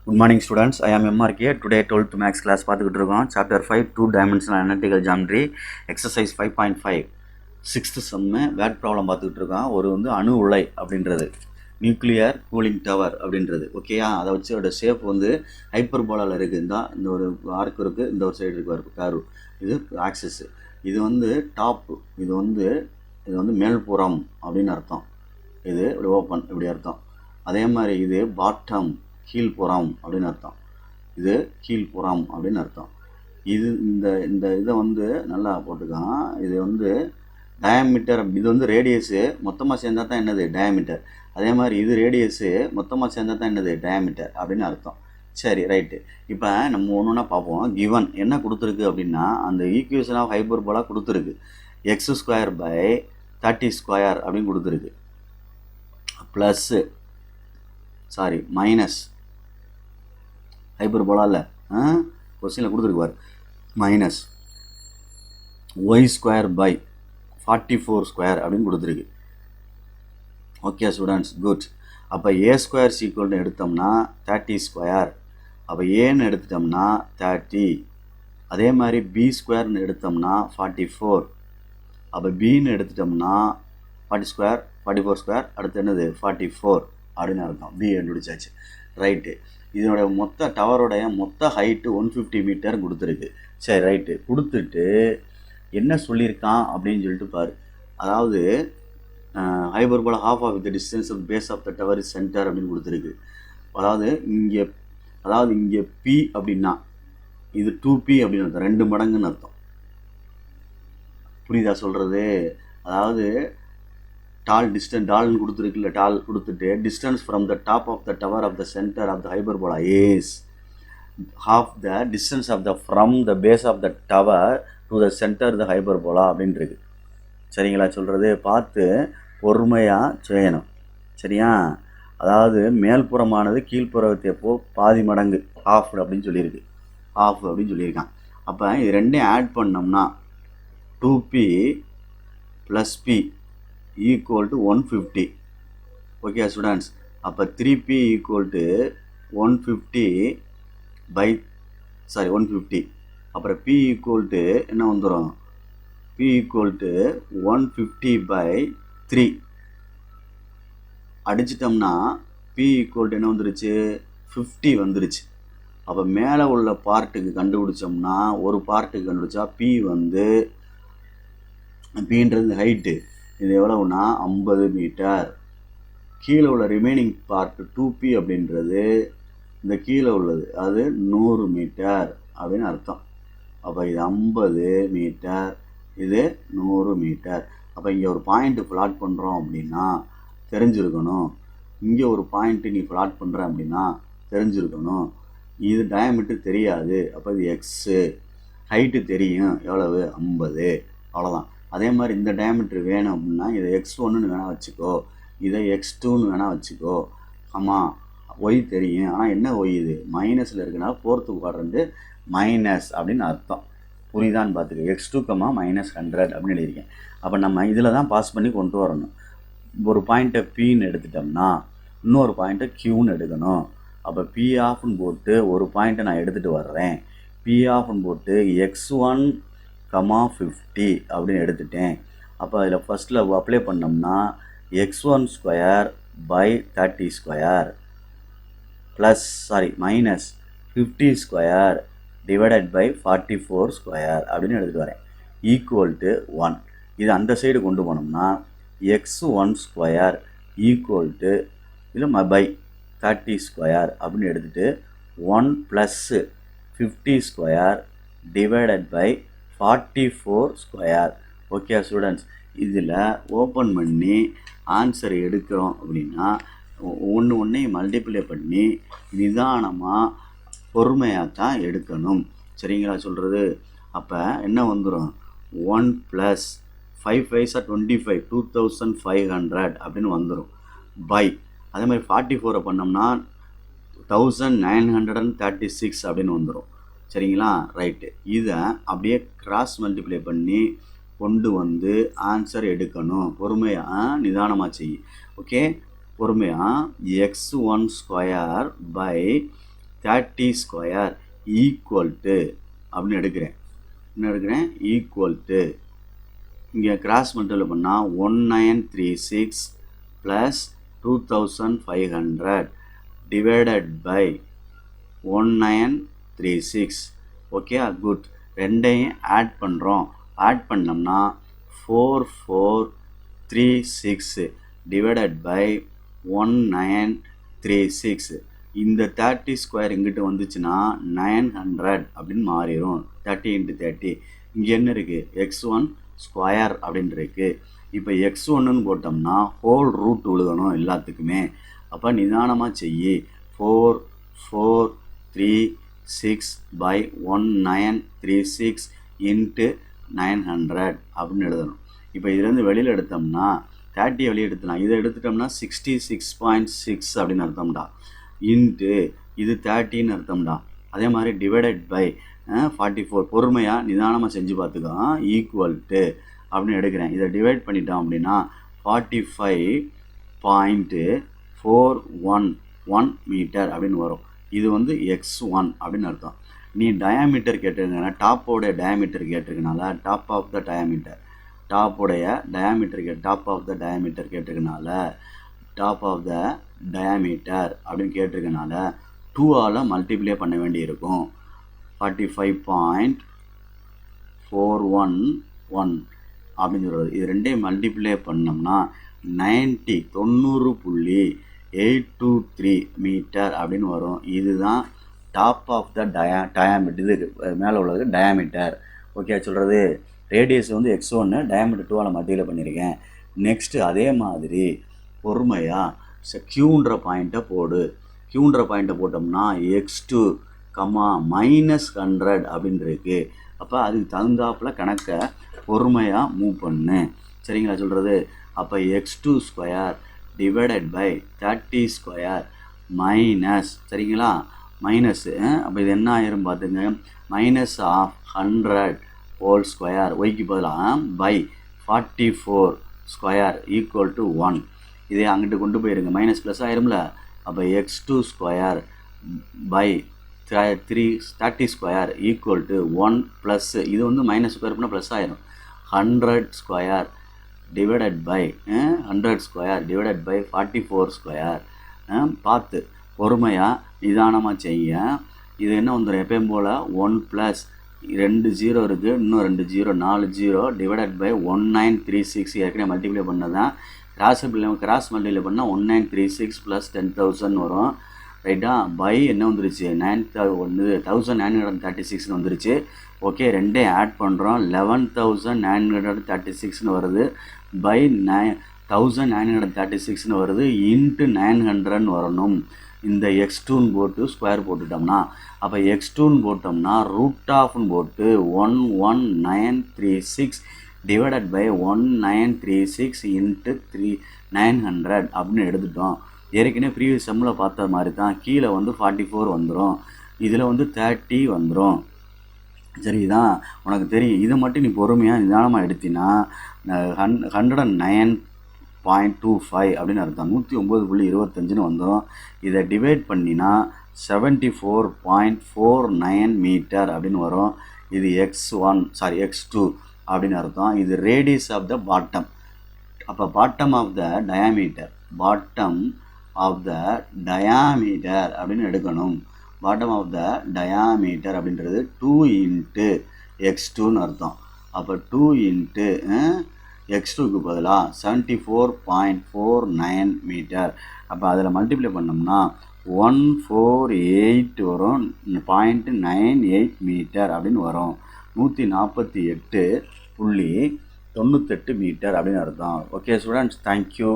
Good morning students, I am MRK. Today 12th max class பார்த்துக்கிட்டு இருக்கோம். Chapter 5 2 dimensional analytical geometry exercise 5.5 6th sum word problem பார்த்துக்கிட்டு இருக்கோம். ஒரு அணு உலை அப்படின்றது நியூக்ளியர் கூலிங் டவர் அப்படின்றது ஓகேயா. அதை வச்சு அதோட ஷேப் ஹைப்பர்போலாவில் இருக்குது. இந்த ஒரு ஆர்க் இருக்குது, இந்த ஒரு சைடு இருக்கு கர்வ். இது ஆக்சிஸ். இது டாப்பு. இது மேல்புறம் அப்படின்னு அர்த்தம். இது இப்படி ஓப்பன் இப்படி அர்த்தம். அதே மாதிரி இது பாட்டம் கீழ்ப்புறம் அப்படின்னு அர்த்தம். இது கீழ்ப்புறம் அப்படின்னு அர்த்தம். இது இந்த இதை நல்லா போட்டுக்கலாம். இது டயாமீட்டர். இது ரேடியஸு மொத்தமாக சேர்ந்தா தான் என்னது டயாமீட்டர். அதே மாதிரி இது ரேடியஸு மொத்தமாக சேர்ந்தா தான் என்னது டயாமீட்டர் அப்படின்னு அர்த்தம். சரி ரைட்டு. இப்போ நம்ம ஒன்று ஒன்றா பார்ப்போம். கிவன் என்ன கொடுத்துருக்கு அப்படின்னா, அந்த ஈக்குவேஷன் ஆஃப் ஹைப்பர்போலா கொடுத்துருக்கு. x² / 30² அப்படின்னு கொடுத்துருக்கு. ப்ளஸ்ஸு மைனஸ் ஹைப்பர்போலாவில் கொஸ்டினில் கொடுத்துருக்குவார். மைனஸ் y² / 44² அப்படின்னு கொடுத்துருக்கு. Okay students, good. அப்போ a² எடுத்தோம்னா 30². அப்போ ஏன்னு எடுத்துட்டோம்னா 30. அதே மாதிரி b² எடுத்தோம்னா 44. அப்போ பின்னு எடுத்துட்டோம்னா 44². அடுத்து என்னது 44 அப்படின்னு அர்த்தம். பி கண்டுபிடிச்சாச்சு. ரைட்டு. இதனுடைய மொத்த டவரோடைய மொத்த ஹைட்டு 150 மீட்டர் கொடுத்துருக்கு. சரி ரைட்டு. கொடுத்துட்டு என்ன சொல்லியிருக்கான் அப்படின்னு சொல்லிட்டு பாரு. அதாவது hyperbola half of the distance of base of the tower is center அப்படின்னு கொடுத்துருக்கு. அதாவது இங்கே பி அப்படின்னா இது 2p அப்படின்னு அர்த்தம். 2 மடங்குன்னு அர்த்தம். புரியுதா சொல்கிறது? அதாவது டால்னு கொடுத்துருக்குல்ல, டால் கொடுத்துட்டு distance from the top of the tower of the center of the hyperbola is half the distance of the from the base of the tower to the center the hyperbola அப்படின்ட்டுருக்கு. சரிங்களா சொல்கிறது? பார்த்து பொறுமையாக செய்யணும். சரியா? அதாவது மேல்புறமானது கீழ்ப்புறத்தை பாதி மடங்கு ஹாஃப் அப்படின்னு சொல்லியிருக்கான். அப்போ இது ரெண்டையும் ஆட் பண்ணோம்னா 2p + p = 150. Okay students. அப்போ 3p = 150. அப்புறம் p என்ன வந்துடும்? p = 150/3 அடிச்சிட்டோம்னா p என்ன வந்துருச்சு? 50 வந்துருச்சு. அப்போ மேலே உள்ள பார்ட்டுக்கு கண்டுபிடிச்சோம்னா, ஒரு பார்ட்டுக்கு கண்டுபிடிச்சா பீன்றது ஹைட்டு. இது எவ்வளவுனா 50 மீட்டர். கீழே உள்ள ரிமைனிங் பார்ட் 2p அப்படின்றது இந்த கீழே உள்ளது, அது 100 மீட்டர் அப்படின்னு அர்த்தம். அப்போ இது 50 மீட்டர், இது 100 மீட்டர். அப்போ இங்கே ஒரு பாயிண்ட்டு ஃப்ளாட் பண்ணுறோம் அப்படின்னா தெரிஞ்சிருக்கணும். இங்கே ஒரு பாயிண்ட்டு நீ ஃப்ளாட் பண்ணுற அப்படின்னா தெரிஞ்சிருக்கணும். இது டயாமீட்டர் தெரியாது. அப்போ இது எக்ஸு. ஹைட்டு தெரியும், எவ்வளவு? 50. அவ்வளோதான். அதே மாதிரி இந்த டயாமீட்டர் வேணும் அப்படின்னா இதை x1ன்னு வேணால் வச்சுக்கோ, இதை x2ன்னு வேணால் வச்சுக்கோ. ஆமாம், ஒய் தெரியும். ஆனால் என்ன ஒய்? இது மைனஸில் இருக்குனால 4th quadrant மைனஸ் அப்படின்னு அர்த்தம். புரியுதான்னு பார்த்துக்க. x2, -100 அப்படின்னு எழுதியிருக்கேன். அப்போ நம்ம இதில் தான் பாஸ் பண்ணி கொண்டு வரணும். ஒரு பாயிண்ட்டை பின்னு எடுத்துட்டோம்னா இன்னொரு பாயிண்ட்டை க்யூன்னு எடுக்கணும். அப்போ பி ஆஃப்னு போட்டு ஒரு பாயிண்ட்டை நான் எடுத்துகிட்டு வர்றேன். பி ஆஃப்னு போட்டு x1, 50 அப்படின்னு எடுத்துட்டேன். அப்போ அதில் ஃபஸ்ட்டில் அப்ளை பண்ணோம்னா x1² / 30² -50² / 44² அப்படின்னு எடுத்துகிட்டு வரேன். = 1. இது அந்த சைடு கொண்டு போனோம்னா x1² இதில் /30² அப்படின்னு எடுத்துகிட்டு 1 + 50² / 44². Okay students. இதில் ஓப்பன் பண்ணி ஆன்சர் எடுக்கிறோம் அப்படின்னா ஒன்றையும் மல்டிப்ளை பண்ணி நிதானமாக பொறுமையாக தான் எடுக்கணும். சரிங்களா சொல்கிறது? அப்போ என்ன வந்துடும்? 1 + 5 5s are 25, 2500 அப்படின்னு வந்துடும். அதே மாதிரி 44 பண்ணோம்னா 1936 அப்படின்னு வந்துடும். சரிங்களா? ரைட்டு. இதை அப்படியே கிராஸ் மல்டிப்ளை பண்ணி கொண்டு வந்து ஆன்சர் எடுக்கணும். பொறுமையாக நிதானமாக செய். ஓகே, பொறுமையாக x1² / 30 ஸ்கொயர் ஈக்குவல் டு அப்படின்னு எடுக்கிறேன். என்ன எடுக்கிறேன்? ஈக்குவல் டு இங்கே கிராஸ் மல்டிப்ளை பண்ணால் 1936 plus 2500 divided by 1936. Okay, good. ரெண்டையும் ஆட் பண்ணுறோம். ஆட் பண்ணோம்னா 4436 டிவைடட் பை 1936. இந்த 30 ஸ்கொயர் இங்கிட்ட வந்துச்சுன்னா 900 அப்படின்னு மாறிடும். 30 × 30. இங்கே என்ன இருக்குது? x1 ஸ்கொயர் அப்படின்னு இருக்குது. இப்போ x1ன்னு போட்டோம்னா ஹோல் ரூட் விழுகணும் எல்லாத்துக்குமே. அப்போ நிதானமாக செய்யி. 4436 by 1936 into 900 அப்படின்னு எழுதணும். இப்போ இதுலேருந்து வெளியில் எடுத்தோம்னா 30 வெளியே எடுத்துலாம். இதை எடுத்துட்டோம்னா 66.6 அப்படின்னு அர்த்தம்டா. இன்ட்டு இது 30ன்னு அர்த்தம்டா. அதே மாதிரி டிவைடட் பை 44. பொறுமையாக நிதானமாக செஞ்சு பார்த்துக்கோ. ஈக்குவல் டு அப்படின்னு எடுக்கிறேன். இதை டிவைட் பண்ணிட்டோம் அப்படின்னா 45.411 மீட்டர் அப்படின்னு வரும். இது வந்து x1 அப்படின்னு அர்த்தம். நீ டயாமீட்டர் கேட்டிருக்கனால டாப்போடைய டயாமீட்டர் கேட்டிருக்கனால டாப் ஆஃப் த டயாமீட்டர் கேட்டிருக்கனால டாப் ஆஃப் த டயாமீட்டர் அப்படின்னு கேட்டிருக்கனால 2ஆல் மல்டிப்ளை பண்ண வேண்டியிருக்கும். 45.411 அப்படின்னு சொல்கிறது. இது ரெண்டையும் மல்டிப்ளை பண்ணோம்னா 90.823 மீட்டர் அப்படின்னு வரும். இதுதான் டாப் ஆஃப் த டயாமீட்டர். இது மேலே உள்ளது டயாமீட்டர். ஓகே சொல்கிறது. ரேடியஸ் வந்து x1, டயாமீட்டர் 2ஆல் மல்டிப்ளை பண்ணியிருக்கேன். நெக்ஸ்ட்டு அதே மாதிரி பொறுமையாக க்யூன்ற பாயிண்ட்டை போடு. க்யூன்ற பாயிண்ட்டை போட்டோம்னா x2, -100 அப்படின்னு இருக்குது. அப்போ அதுக்கு தகுந்தாப்பில் கணக்கை பொறுமையாக மூவ் பண்ணு. சரிங்களா சொல்கிறது? அப்போ x2 square divided by 30 square minus, சரிங்களா, மைனஸ்ஸு. அப்போ இது என்ன ஆயிரும் பார்த்துங்க, -100 ஹோல் ஸ்கொயர் ஒய்க்கு பதிலாக பை 44 ஸ்கொயர் ஈக்குவல் டு 1. இதே அங்கிட்டு கொண்டு போயிருங்க, மைனஸ் ப்ளஸ் ஆயிரும்ல. அப்போ x2 square by 30 square equal to 1 plus, இது வந்து மைனஸ் ஸ்கொயர் பண்ணால் ப்ளஸ் ஆயிரும். 100 ஸ்கொயர் டிவைடட் பை 44 ஸ்கொயர். பார்த்து பொறுமையாக நிதானமாக செய்ய. இது என்ன வந்துடும்? எப்பயும் போல் 1 ப்ளஸ் 2 0 இருக்குது, இன்னும் 2 0, 4 0 டிவைடட் பை 1936. ஏற்கனவே மல்டிப்ளை பண்ணதான். கிராஸ் மல்டிப்ளை பண்ணால் 1936 ப்ளஸ் 10,000 வரும். ரைட்டா? பை என்ன வந்துருச்சு? 1936 வந்துருச்சு. ஓகே, ரெண்டே ஆட் பண்ணுறோம். 11,936 வருது. பை 1936 வருது. இன்ட்டு 900 வரணும். இந்த x2 போட்டு ஸ்கொயர் போட்டுட்டோம்னா, அப்போ x2 போட்டோம்னா ரூட் ஆஃப்னு போட்டு 11936 டிவைடட் பை 1936 இன்ட்டு 900 அப்படின்னு எடுத்துட்டோம். ஏற்கனவே ப்ரீவியஸ் சம்மில் பார்த்த மாதிரி தான். கீழே வந்து 44 வந்துடும், இதில் வந்து 30 வந்துடும். சரிதான், உனக்கு தெரியும். இதை மட்டும் நீ பொறுமையாக நிதானமாக எடுத்தினா 109.25 அப்படின்னு அர்த்தம். 109.25 வந்துடும். இதை டிவைட் பண்ணினா 74.49 மீட்டர் அப்படின்னு வரும். இது x2 அப்படின்னு அர்த்தம். இது ரேடியஸ் ஆஃப் த பாட்டம். அப்போ பாட்டம் ஆஃப் த டயாமீட்டர் அப்படின்னு எடுக்கணும். பாட்டம் ஆஃப் த டயாமீட்டர் அப்படின்றது 2 இன்ட்டு x2ன்னு அர்த்தம். அப்போ 2 இன்ட்டு x2க்கு பதிலாக 74.49 மீட்டர். அப்போ அதில் மல்டிப்ளை பண்ணோம்னா 148 வரும். 0.98 மீட்டர் அப்படின்னு வரும். 148.98 மீட்டர் அப்படின்னு அர்த்தம். Okay students, thank you.